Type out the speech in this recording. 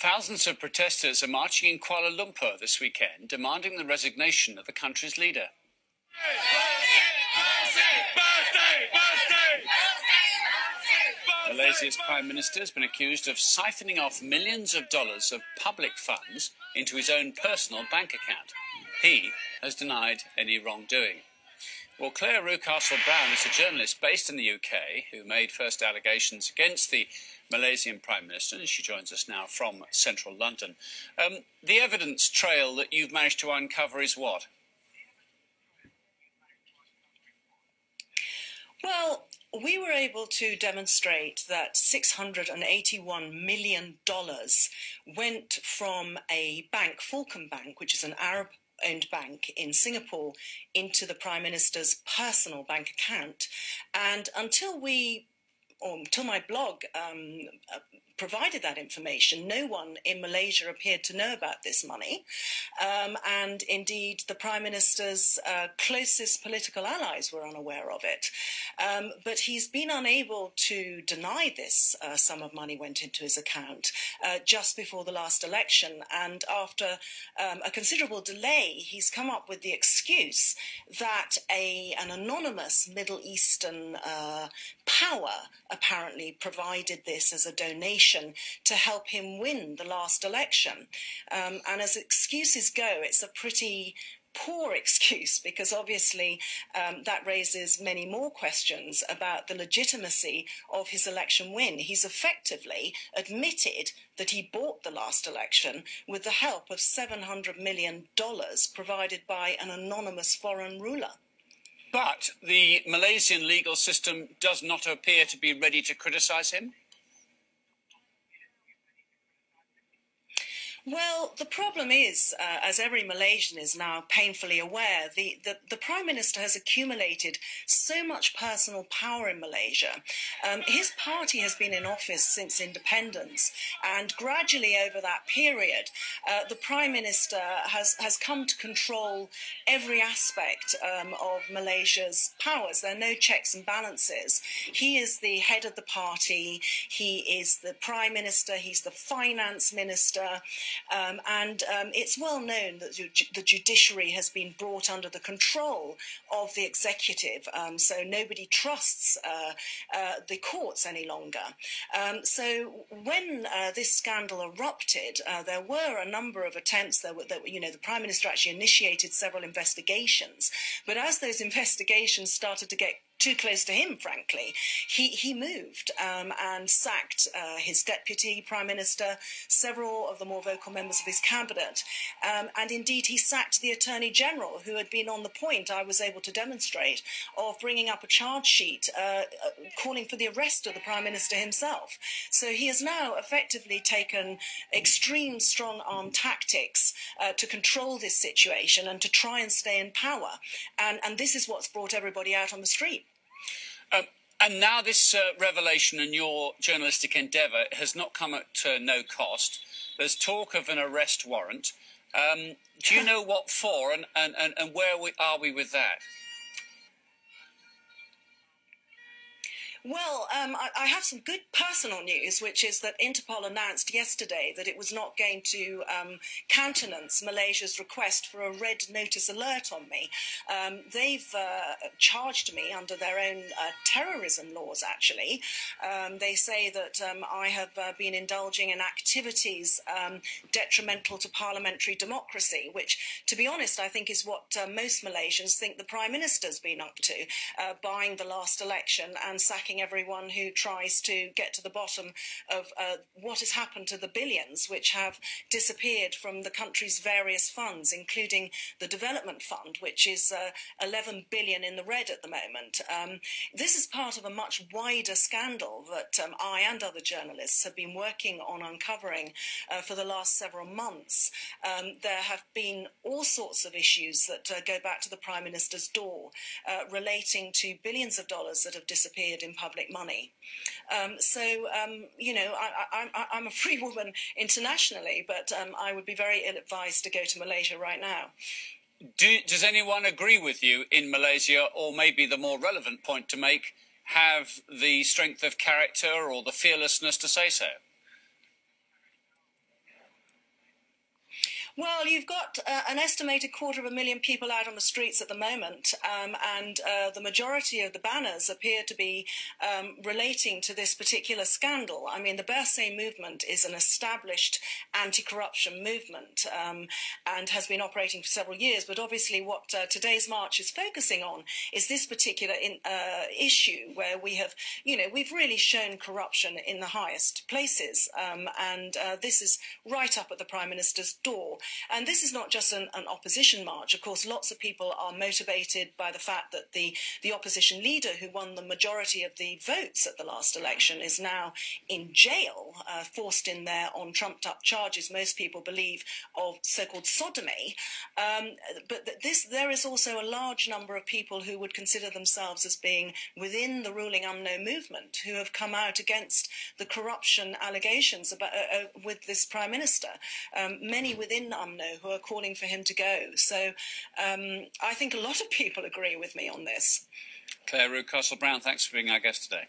Thousands of protesters are marching in Kuala Lumpur this weekend, demanding the resignation of the country's leader. Malaysia's Prime Minister has been accused of siphoning off millions of dollars of public funds into his own personal bank account. He has denied any wrongdoing. Well, Clare Rewcastle Brown is a journalist based in the UK who made first allegations against the Malaysian Prime Minister, and she joins us now from central London. The evidence trail that you've managed to uncover is what? Well, we were able to demonstrate that $681 million went from a bank, Fulcrum Bank, which is an Arab-owned bank in Singapore, into the Prime Minister's personal bank account. And until my blog provided that information, no one in Malaysia appeared to know about this money. And indeed, the Prime Minister's closest political allies were unaware of it. But he's been unable to deny this sum of money went into his account just before the last election. And after a considerable delay, he's come up with the excuse that an anonymous Middle Eastern power apparently provided this as a donation to help him win the last election. And as excuses go, it's a pretty poor excuse, because obviously that raises many more questions about the legitimacy of his election win. He's effectively admitted that he bought the last election with the help of $700 million provided by an anonymous foreign ruler. But the Malaysian legal system does not appear to be ready to criticise him. Well, the problem is, as every Malaysian is now painfully aware, the Prime Minister has accumulated so much personal power in Malaysia. His party has been in office since independence, and gradually over that period, the Prime Minister has come to control every aspect of Malaysia's powers. There are no checks and balances. He is the head of the party, he is the Prime Minister, he's the Finance Minister, and it's well known that the judiciary has been brought under the control of the executive, so nobody trusts the courts any longer. So when this scandal erupted, there were a number of attempts. The Prime Minister actually initiated several investigations, but as those investigations started to get too close to him, frankly, he moved and sacked his deputy prime minister, several of the more vocal members of his cabinet, and indeed he sacked the Attorney General, who had been on the point, I was able to demonstrate, of bringing up a charge sheet calling for the arrest of the Prime Minister himself. So he has now effectively taken extreme strong-arm tactics to control this situation and to try and stay in power. And this is what's brought everybody out on the street. And now this revelation and your journalistic endeavour has not come at no cost. There's talk of an arrest warrant. Do you know what for, and where are we with that? Well, I have some good personal news, which is that Interpol announced yesterday that it was not going to countenance Malaysia's request for a red notice alert on me. They've charged me under their own terrorism laws, actually. They say that I have been indulging in activities detrimental to parliamentary democracy, which, to be honest, I think is what most Malaysians think the Prime Minister's been up to, buying the last election and sacking everyone who tries to get to the bottom of what has happened to the billions which have disappeared from the country's various funds, including the Development Fund, which is 11 billion in the red at the moment. This is part of a much wider scandal that I and other journalists have been working on uncovering for the last several months. There have been all sorts of issues that go back to the Prime Minister's door relating to billions of dollars that have disappeared in public money. You know, I'm a free woman internationally, but I would be very ill-advised to go to Malaysia right now. Does anyone agree with you in Malaysia, or maybe the more relevant point to make, have the strength of character or the fearlessness to say so? Well, you've got an estimated 250,000 people out on the streets at the moment, and the majority of the banners appear to be relating to this particular scandal. I mean, the Berset movement is an established anti-corruption movement and has been operating for several years, but obviously what today's march is focusing on is this particular issue where we have, we've really shown corruption in the highest places, and this is right up at the Prime Minister's door. And this is not just an opposition march. Of course, lots of people are motivated by the fact that the opposition leader who won the majority of the votes at the last election is now in jail, forced in there on trumped-up charges, most people believe, of so-called sodomy. But there is also a large number of people who would consider themselves as being within the ruling UMNO movement who have come out against the corruption allegations about, with this Prime Minister. Many within UMNO who are calling for him to go. So I think a lot of people agree with me on this. Clare Rewcastle Brown, thanks for being our guest today.